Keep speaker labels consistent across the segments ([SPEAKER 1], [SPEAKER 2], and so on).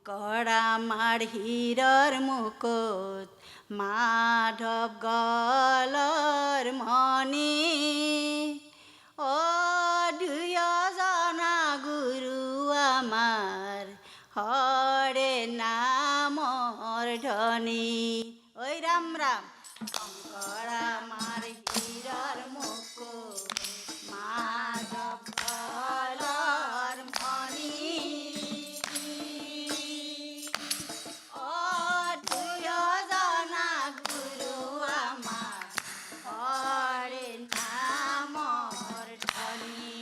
[SPEAKER 1] শংকৰ আমাৰ হীৰৰ মুকুট, মাধৱ গলৰ মণি, দুয়োজনা গুৰু আমাৰ, হৰে নামৰ ধ্বনি। ঐ ৰাম ৰাম। শংকৰ আমাৰ হীৰৰ মুকুট, মাধৱ গলৰ মণি, দুয়োজনা গুৰু আমাৰ, হৰে নামৰ ধ্বনি।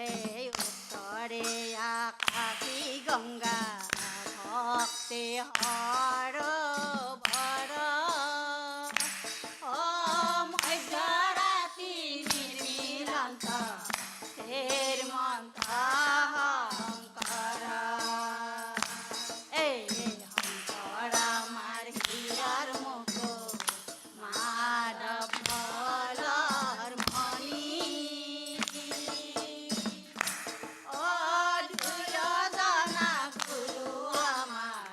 [SPEAKER 1] এই উত্তৰে আকাশী গংগা, ভক্তি সৰোবৰ, মধ্যৰাতি নিৰ্মিলন্ত, হেৰ মন্ত্ৰ শংকৰ। এই শংকৰ আমাৰ হীৰৰ মুকুট, মাধৱ গলৰ মণি, দুয়োজনা গুৰু আমাৰ,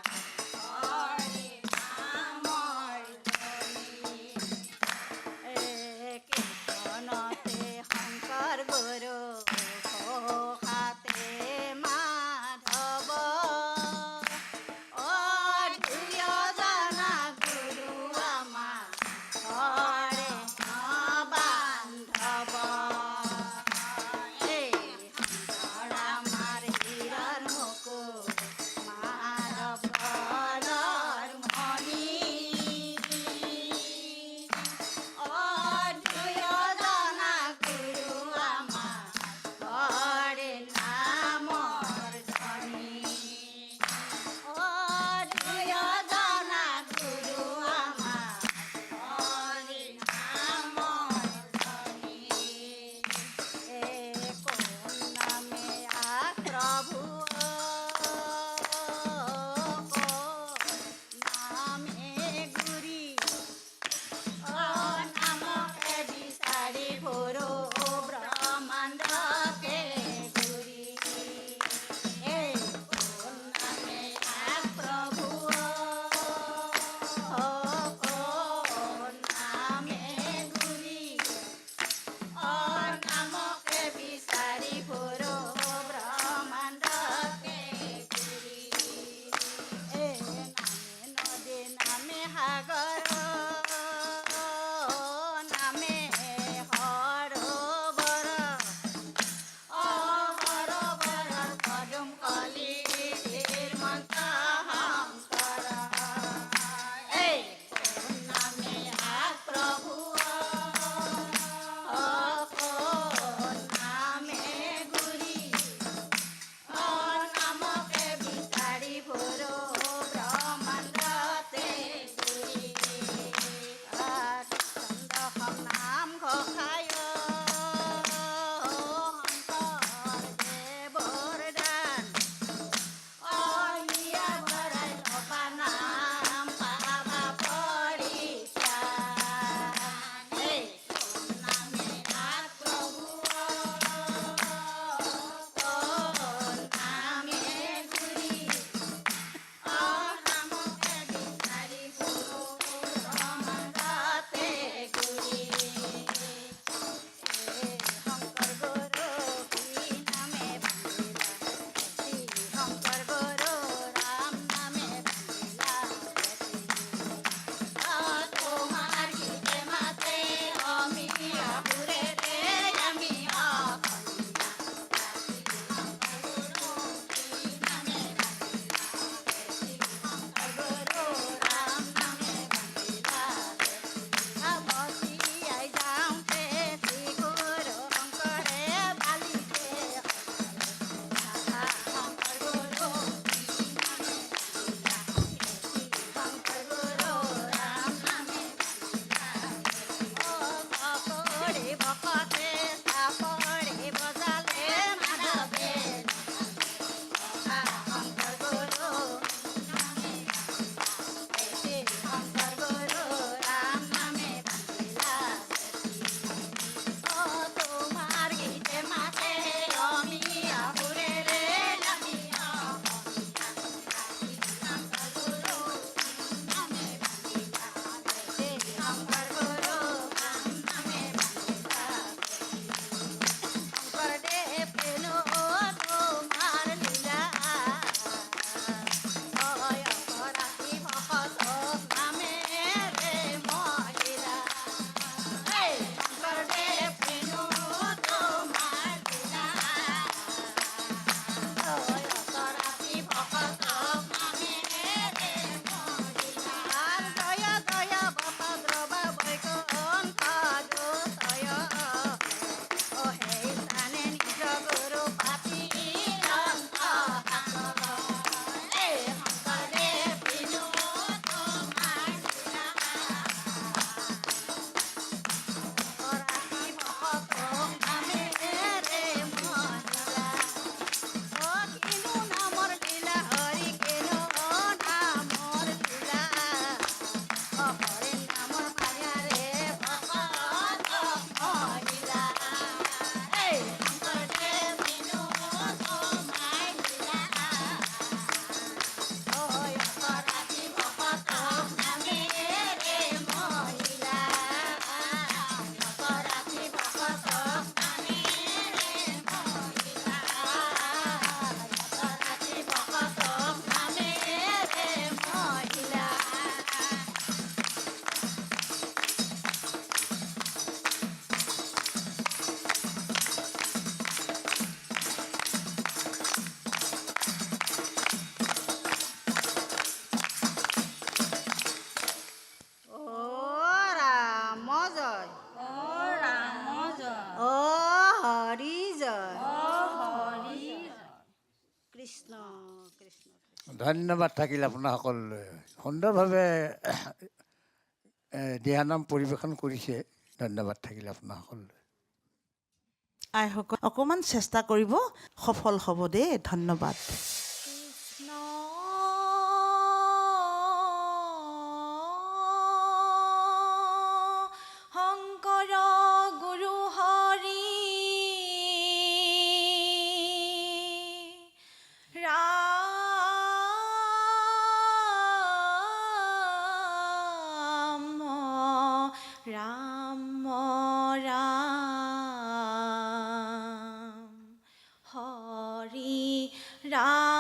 [SPEAKER 1] কৃষ্ণ
[SPEAKER 2] ধন্যবাদ থাকিল আপোনাৰ সকলোলৈ সুন্দৰভাৱে দিহানাম পৰিৱেশন কৰিছে ধন্যবাদ থাকিল আপোনাৰ সকলোলৈ
[SPEAKER 3] আইসকল অকণমান চেষ্টা কৰিব সফল হ'ব দেই ধন্যবাদ
[SPEAKER 1] কৃষ্ণ শংকৰ গুৰু হৰি ৰাম ৰাম ৰাম হৰি ৰাম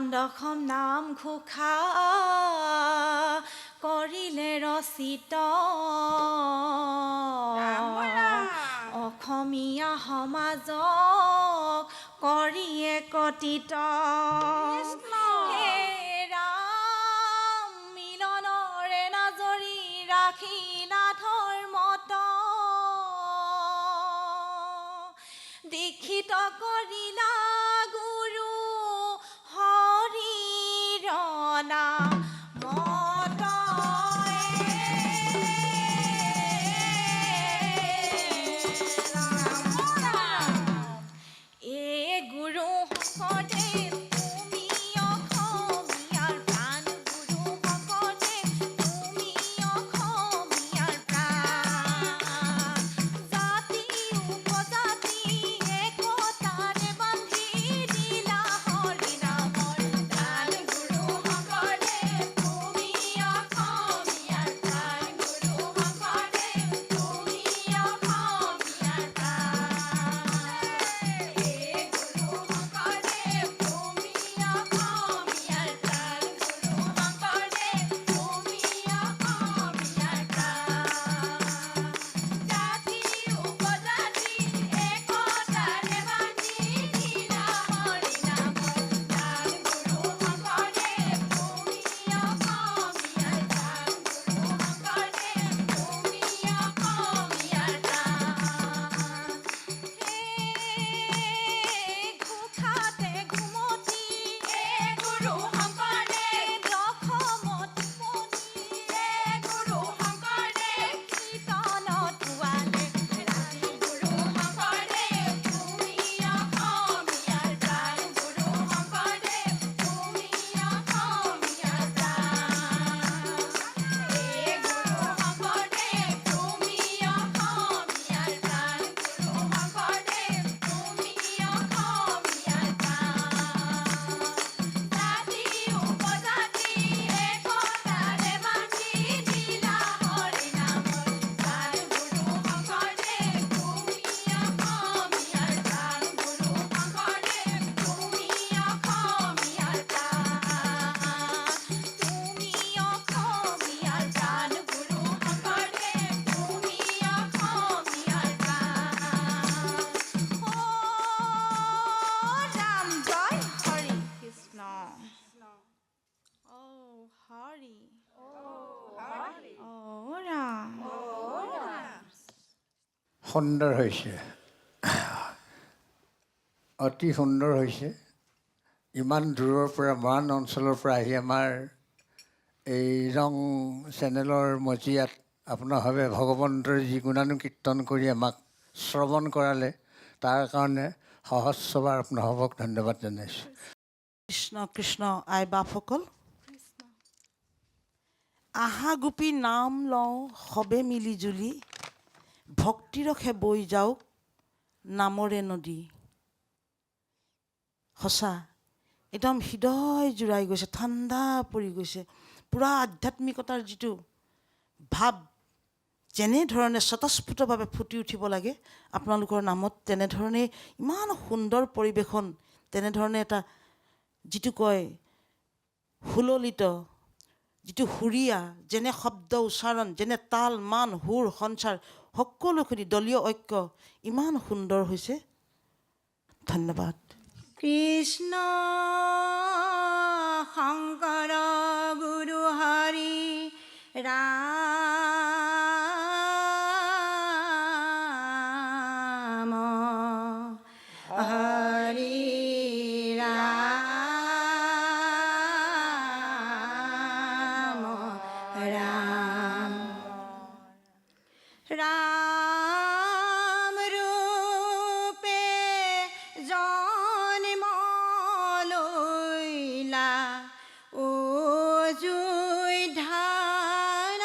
[SPEAKER 1] দশম নাম ঘোষা কৰিলে ৰচিত অসমীয়া সমাজক কৰি একত্ৰিত হে ৰাম মিলনৰে নাজৰি ৰাখিলা ধৰ্মত দীক্ষিত কৰিলা গুৰু হৰিৰ নামত গুৰু শংকৰদেৱ তুমি অসমীয়াৰ প্ৰাণ গুৰু শংকৰদেৱ তুমি অসমীয়াৰ প্ৰাণ জাতি উপজাতি একতাৰে বান্ধি দিলা হৰি নামৰ প্ৰাণ গুৰু শংকৰদেৱ তুমি অসমীয়াৰ প্ৰাণ গুৰু শংকৰদেৱ তুমি অসমীয়াৰ
[SPEAKER 2] সুন্দৰ হৈছে অতি সুন্দৰ হৈছে ইমান দূৰৰ পৰা মৰাণ অঞ্চলৰ পৰা আহি আমাৰ এই ৰং চেনেলৰ মজিয়াত আপোনাৰভাৱে ভগৱন্তৰ যি গুণানুকীৰ্তন কৰি আমাক শ্ৰৱণ কৰালে তাৰ কাৰণে সহস্ৰবাৰ আপোনাৰসৱক ধন্যবাদ জনাইছোঁ
[SPEAKER 3] কৃষ্ণ কৃষ্ণ আই বাপসকল আহা গোপী নাম লওঁ সবে মিলি জুলি ভক্তিৰসে বৈ যাওক নামৰে নদী সঁচা একদম হৃদয় জোৰাই গৈছে ঠাণ্ডা পৰি গৈছে পূৰা আধ্যাত্মিকতাৰ যিটো ভাৱ যেনেধৰণে স্বতঃস্ফূৰ্তভাৱে ফুটি উঠিব লাগে আপোনালোকৰ নামত তেনেধৰণে ইমান সুন্দৰ পৰিৱেশন তেনেধৰণে এটা যিটো কয় সুললিত যিটো সুৰীয়া যেনে শব্দ উচ্চাৰণ যেনে তাল মান সুৰ সঞ্চাৰ সকলোখিনি দলীয় ঐক্য ইমান সুন্দৰ হৈছে ধন্যবাদ
[SPEAKER 1] কৃষ্ণ শংকৰ গুৰু হৰি ৰাম হৰি ৰাম ৰাম ৰাম ৰূপে জন্ম লৈলা অযোধ্যাৰ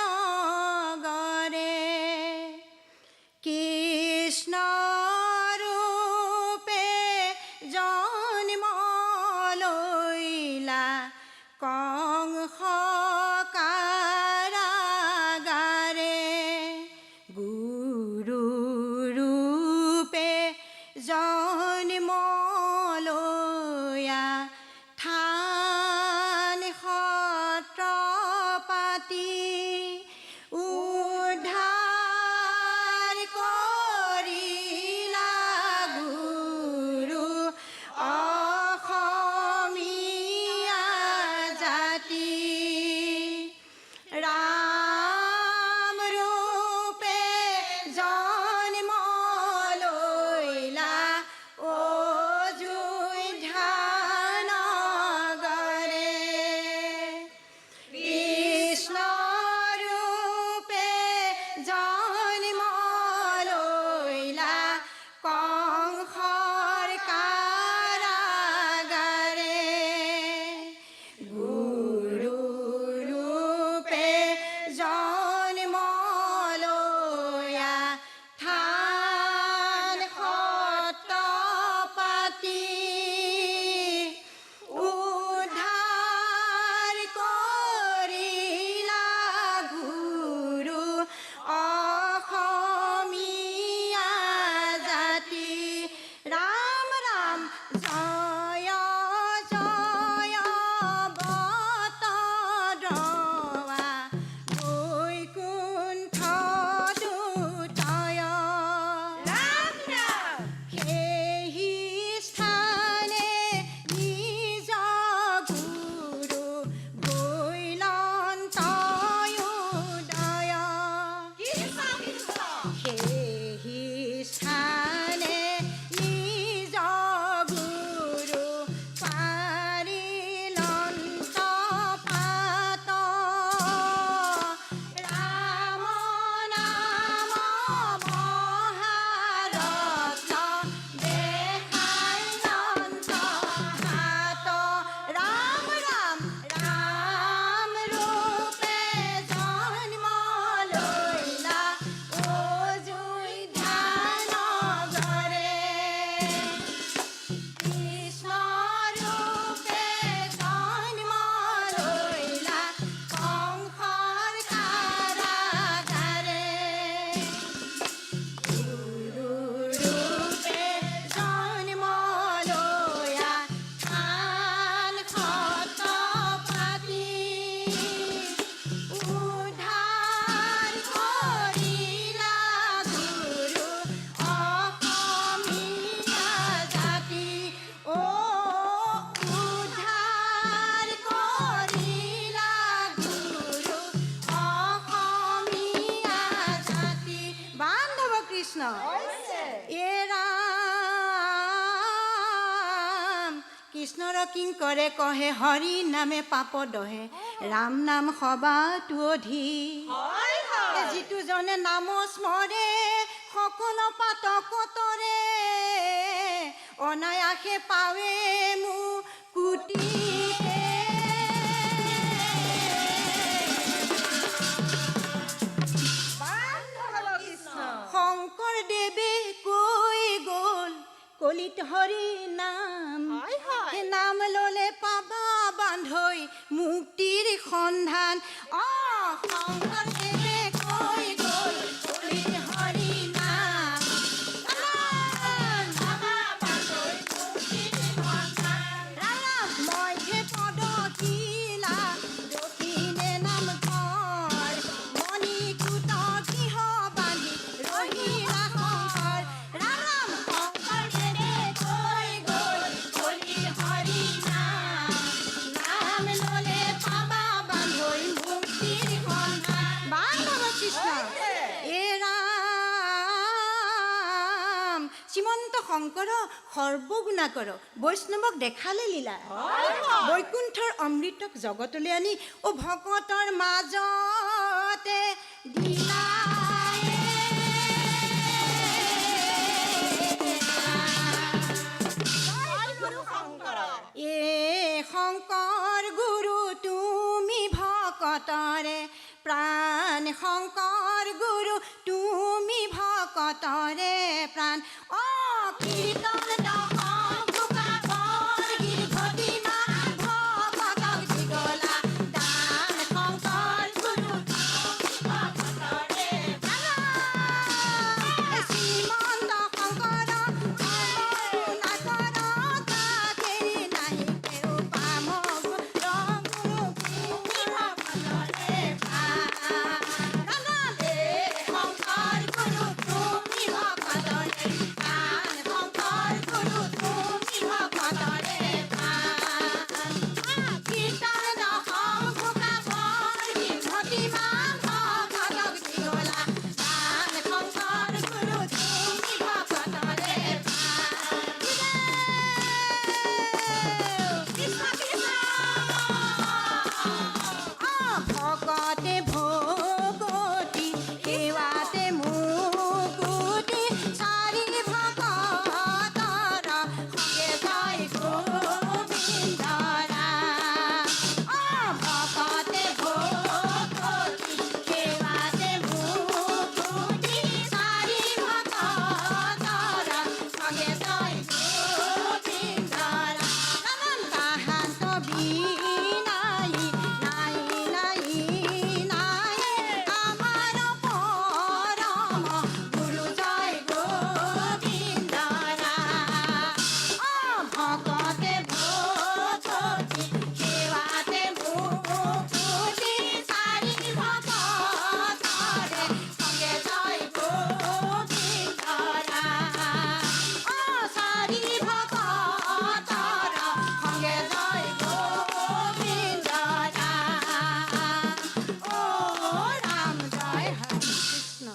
[SPEAKER 1] কিংকৰে কহে হৰি নামে পাপ দহে ৰাম নাম সবাতো অধিক যিটো জনে নাম স্মৰে সকল পাতকতৰে অনায়াসে পাৱে মুকুতিতে শংকৰদেৱে কৈ গ'ল কলিত হৰি নাম নাম ললে পাবা বান্ধৈ মুক্তিৰ সন্ধান শংকৰদেৱে কৈ গ'ল কলিত হৰি নাম মধ্যে পদ কিলা দক্ষিণে নাম ঘৰ মণিকূট গৃহ বান্ধি ৰহিলা শংকৰ ৰাম শংকৰদেৱে কৈ গ'ল কলি হৰি নাম নাম ললে পাবা বান্ধৈ মুক্তিৰ সন্ধান বান্ধৱ কৃষ্ণ এ ৰাম শ্ৰীমন্ত শংকৰ সৰ্বগুণাকৰ বৈষ্ণৱক দেখালে লীলা বৈকুণ্ঠৰ অমৃতক জগতলৈ আনি ভকতৰ মাজতে দিলা এ শংকৰ গুৰু তুমি ভকতৰে প্ৰাণ শংকৰ গুৰু তুমি ভকতৰে প্ৰাণ কীৰ্তন দশম ভোকাবৰ গীৰ্ঘদিনা ভকতক দিগলা দান শংকৰ গুৰু ভকতৰে প্ৰাণ শ্ৰীমন্ত শংকৰ সৰ্বগুণাকৰ কাকেৰি নাহি কেও পাম গুৰু তুমি ভকতৰে প্ৰাণ শংকৰ গুৰু তুমি ভকতৰে প্ৰাণ শংকৰ গুৰু তুমি ভকতৰে প্ৰাণ কীৰ্তন দশম ভোকাবৰ গীৰ্ঘদিনা ভকতক দিগলা দান শংকৰ গুৰু তুমি ভকতৰে প্ৰাণ কৃষ্ণ কৃষ্ণ ভকতে ভকতি সেৱাতে মুকুতি চাৰি ভকতৰ সঙ্গে জয় গোবিন্দ ৰাম ভকতে ভকতি সেৱাতে মুকুতি চাৰি ভকতৰ সঙ্গে জয় গোবিন্দ ৰাম তাহান্ত বিনাই নাই নাই নাই আমাৰ পৰম গুৰু জয় গোবিন্দ ৰাম ভকতে ভকতি সেৱাতে মুকুতি চাৰি ভকতৰে সঙ্গে জয় গোবিন্দ ৰাম চাৰি ভকতৰ সঙ্গে জয় গোবিন্দ ৰাম জয় হৰি কৃষ্ণ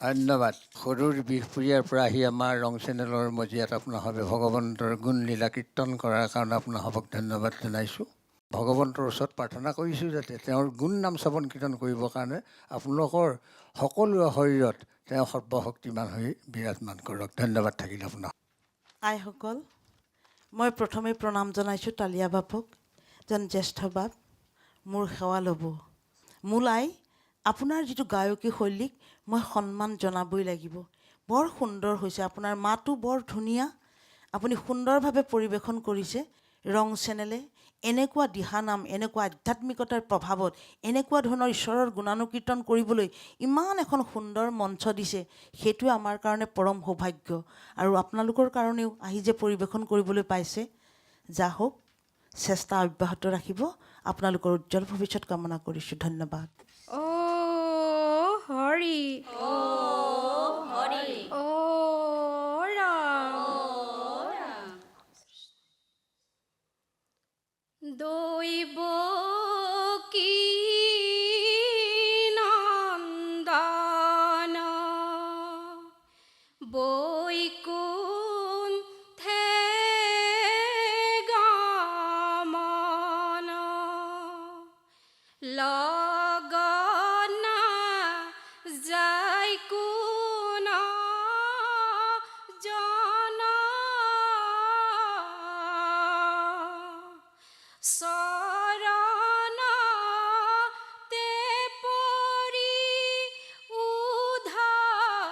[SPEAKER 2] ধন্যবাদ সৰুৰ বিহপুৰীয়াৰ পৰা আহি আমাৰ ৰং চেনেলৰ মজিয়াত আপোনাসৱে ভগৱন্তৰ গুণ লীলা কীৰ্তন কৰাৰ কাৰণে আপোনাসৱক ধন্যবাদ জনাইছোঁ ভগৱন্তৰ ওচৰত প্ৰাৰ্থনা কৰিছোঁ যাতে তেওঁৰ গুণ নাম শ্ৰৱণ কীৰ্তন কৰিবৰ কাৰণে আপোনালোকৰ সকলোৰে শৰীৰত তেওঁ সৰ্বশক্তিমান হৈ বিৰাজমান কৰক ধন্যবাদ থাকিল আপোনাক
[SPEAKER 3] আইসকল মই প্ৰথমে প্ৰণাম জনাইছোঁ তালিয়া বাপক যেন জ্যেষ্ঠ বাপ মোৰ সেৱা ল'ব মূল আই আপোনাৰ যিটো গায়কী শৈলীক মই সন্মান জনাবই লাগিব বৰ সুন্দৰ হৈছে আপোনাৰ মাতো বৰ ধুনীয়া আপুনি সুন্দৰভাৱে পৰিৱেশন কৰিছে ৰং চেনেলে এনেকুৱা দিহানাম এনেকুৱা আধ্যাত্মিকতাৰ প্ৰভাৱত এনেকুৱা ধৰণৰ ঈশ্বৰৰ গুণানুকীৰ্তন কৰিবলৈ ইমান এখন সুন্দৰ মঞ্চ দিছে সেইটোৱে আমাৰ কাৰণে পৰম সৌভাগ্য আৰু আপোনালোকৰ কাৰণেও আহি যে পৰিৱেশন কৰিবলৈ পাইছে যা হওক চেষ্টা অব্যাহত ৰাখিব আপোনালোকৰ উজ্জ্বল ভৱিষ্যত কামনা কৰিছোঁ ধন্যবাদ
[SPEAKER 4] হৰি হৰি ৰাম দৈব কি নন্দন বৈকুণ্ঠ চৰণতে পৰি উধাবে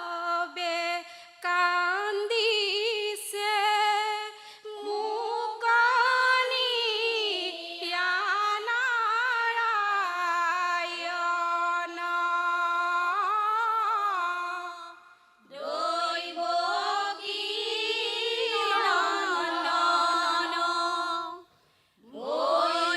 [SPEAKER 4] কান্দিছে মুকনি নাৰায়ণ দৈব কী নন্দন মই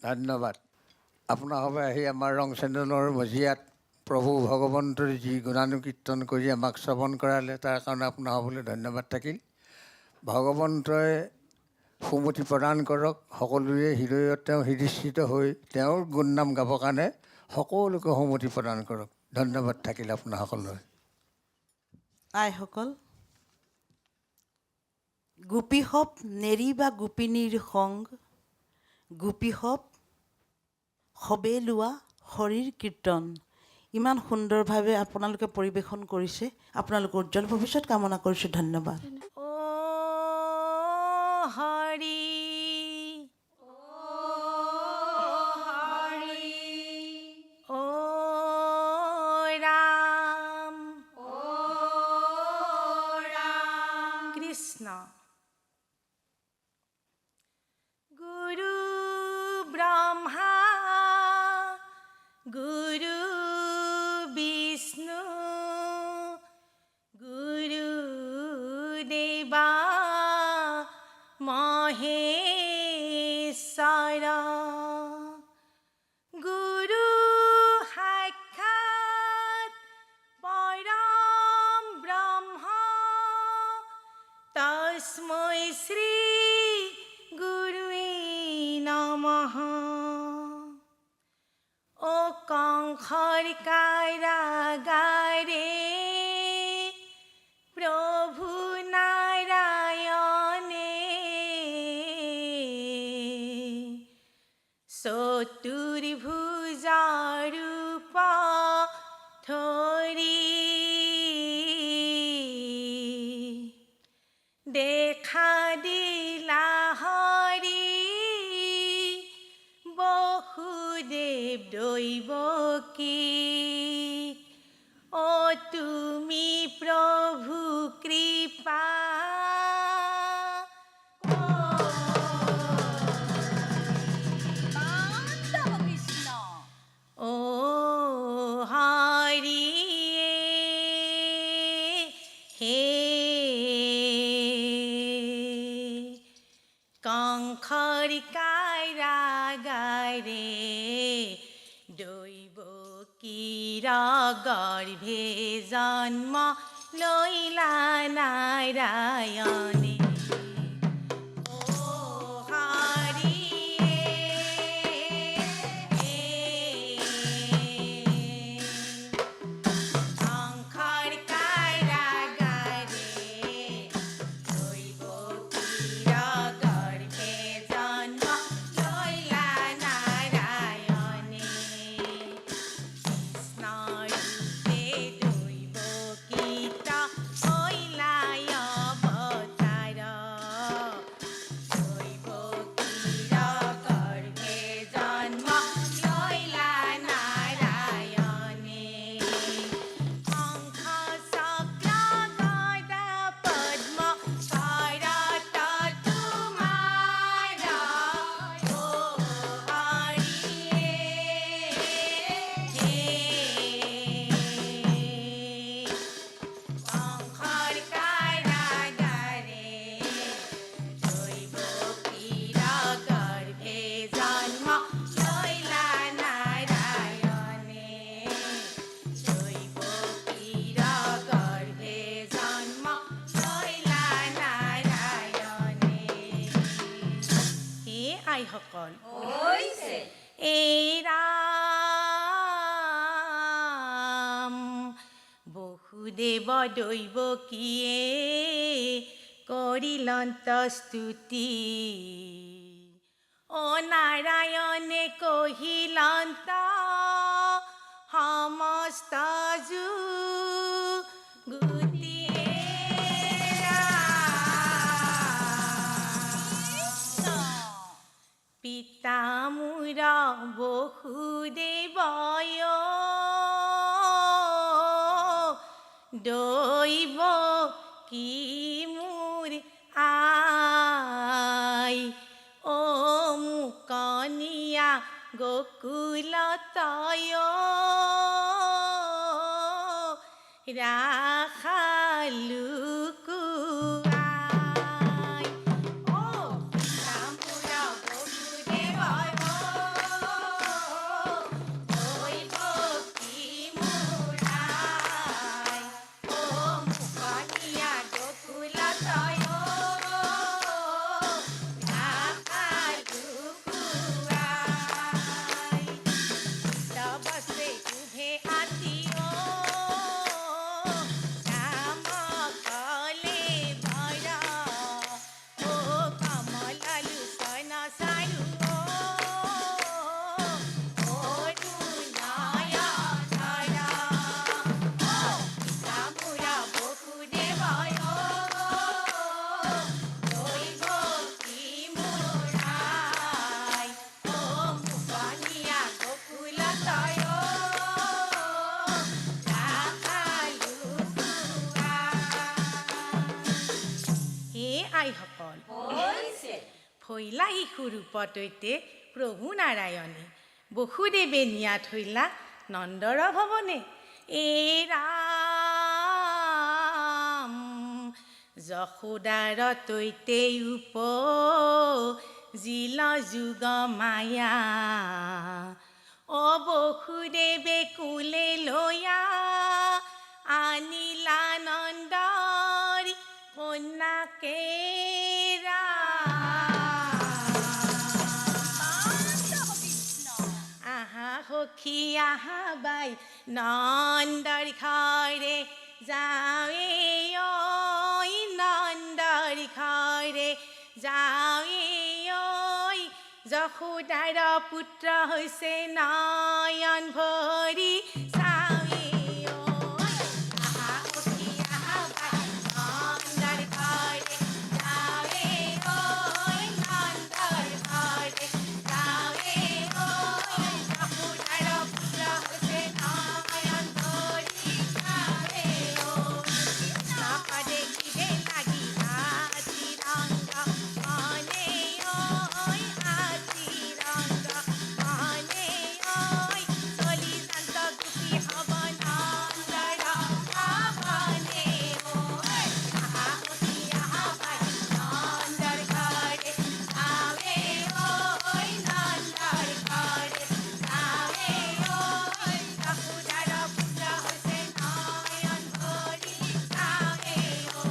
[SPEAKER 2] ধন্যবাদ। আপোনাসৱে আহি আমাৰ ৰং চেনেলৰ মজিয়াত প্ৰভু ভগৱন্তৰ যি গুণানুকীৰ্তন কৰি আমাক শ্ৰৱণ কৰালে তাৰ কাৰণে আপোনাসৱলৈ ধন্যবাদ থাকিল। ভগৱন্তই সুমতি প্ৰদান কৰক, সকলোৰে হৃদয়ত তেওঁ হৃদিস্থিত হৈ তেওঁৰ গুণনাম গাবৰ কাৰণে সকলোকে সুমতি প্ৰদান কৰক। ধন্যবাদ থাকিল আপোনাসকললৈ।
[SPEAKER 3] আইসকল, গোপীসৱ নেৰি বা গোপিনীৰ সংগ, গোপীসৱ সবে লোৱা হৰিৰ কীৰ্তন, ইমান সুন্দৰভাৱে আপোনালোকে পৰিৱেশন কৰিছে। আপোনালোকৰ উজ্জ্বল ভৱিষ্যত কামনা কৰিছোঁ। ধন্যবাদ।
[SPEAKER 4] ও হৰি ও ৰাম কৃষ্ণ। গুৰু ব্ৰহ্মা গুৰু বিষ্ণু গুৰু দেৱা মহেশ্বৰ গুৰু সাক্ষাৎ পৰম ব্ৰহ্ম তস্मै শ্ৰী গুৰুৱে নমঃ। ও কংসৰ কাৰাগাৰে প্ৰভু নাৰায়ণে চতুৰ্ভুজা ৰূপ ধৰি দেখা দিলা হৰি বসুদেৱ দৈৱকী। ও তুমি প্ৰভু কৃপা ও হৰি হে কংসৰ কাৰাগাৰে দৈৱকীৰ গৰ্ভে জন্ম লৈলা নাৰায়ণে। ও হৰি কংসৰ কাৰাগাৰে দৈৱকীৰ গৰ্ভে জন্ম লৈলা নাৰায়ণে। কৃষ্ণৰূপে দৈৱকীত হৈলা অৱতাৰ। দৈৱকীৰ গৰ্ভে জন্ম লৈলা নাৰায়ণে। শংখ চক্ৰ গদা পদ্ম শৰৎ তোমাৰ। ও হৰিয়ে কংসৰ কাৰাগাৰে দৈৱকীৰ গৰ্ভে জন্ম লৈলা নাৰায়ণে। দৈৱকীৰ গৰ্ভে জন্ম লৈলা নাৰায়ণে। হে আইসকল, এই ৰাম বসুদেৱ দৈৱকীয়ে কৰিলন্ত স্তুতি। ও নাৰায়ণে কহিলন্ত সমস্ত যুগুতিয়ে পিতা মোৰ বসুদেৱয় দৈৱ কি মোৰ আই। ও মুকনিয়া গোকুলতয় ৰাখালু কুৱাই। ও পিতা মোৰ বসুদেৱয় আইসকল ফৈলা শিশু ৰূপতৈতে প্ৰভু নাৰায়ণে বসুদেৱে নিয়া থৈলা নন্দৰ ভৱনে এই ৰাম যশোদাৰ তৈতে উপ জিল যুগ মায়া অ বসুদেৱে কুলে লয়া আনিলা নন্দৰ কন্যাকে আহা সখী আহা বাই নন্দৰ ঘৰে যাৱে ঐ নন্দৰ ঘৰে যাৱে ঐ যশোদাৰ পুত্ৰ হৈছে নয়ন ভৰি চাৱে ঐ আহা সখী আহা বাই নন্দৰ ঘৰে যাৱে ঐ নন্দৰ ঘৰে যাৱে ঐ যশোদাৰ পুত্ৰ হৈছে নয়ন ভৰি চাৱে ঐ নাপাদে কিহে লাগি হাতী ৰংগ মনে ঐ হাতী ৰংগ মনে ঐ চলি শান্ত গোপী হ'ব নন্দৰ পাৱনে ঐ আহা সখী আহা বাই নন্দৰ ঘৰে যাৱে ঐ নন্দৰ ঘৰে যাৱে ঐ যশোদাৰ পুত্ৰ হৈছে নয়ন ভৰি চাৱে ঐ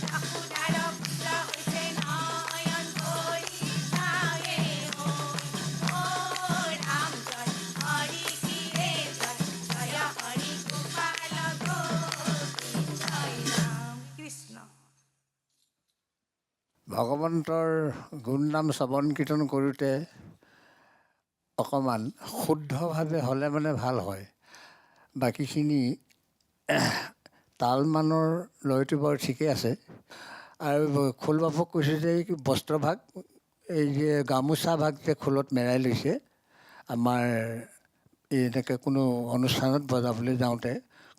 [SPEAKER 4] যশোদাৰ পুত্ৰ হৈছে নয়ন ভৰি চাৱে ঐ ৰাম জয় হৰি শিৰে জয় জয় হৰি গোপাল গোবিন্দ জয় ৰাম কৃষ্ণ
[SPEAKER 2] ভগৱন্তৰ গুণনাম শ্ৰৱণ কীৰ্তন কৰোঁতে অকণমান শুদ্ধভাৱে হ'লে মানে ভাল হয়। বাকীখিনি তালমানৰ লয়টো বাৰু ঠিকেই আছে। আৰু খোলবাবক কৈছে যে এই বস্ত্ৰভাগ এই যে গামোচা ভাগ যে খোলত মেৰাই লৈছে আমাৰ এনেকৈ কোনো অনুষ্ঠানত বজাবলৈ যাওঁতে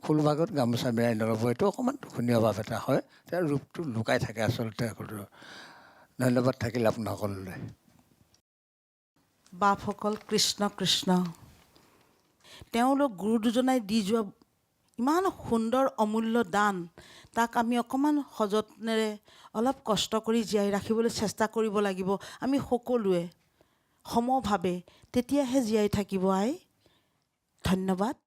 [SPEAKER 2] খোলভাগত গামোচা মেৰাই নল'ব, এইটো অকণমান দুখনীয় ভাৱ এটা হয়। তাৰ ৰূপটো লুকাই থাকে আচলতে। ধন্যবাদ থাকিল আপোনাৰ সকলোলৈ।
[SPEAKER 3] বাপসকল কৃষ্ণ কৃষ্ণ, তেওঁলোক গুৰু দুজনাই দি যোৱা ইমান সুন্দৰ অমূল্য দান, তাক আমি অকণমান সযত্নেৰে অলপ কষ্ট কৰি জীয়াই ৰাখিবলৈ চেষ্টা কৰিব লাগিব আমি সকলোৱে সমভাৱে, তেতিয়াহে জীয়াই থাকিব আই। ধন্যবাদ।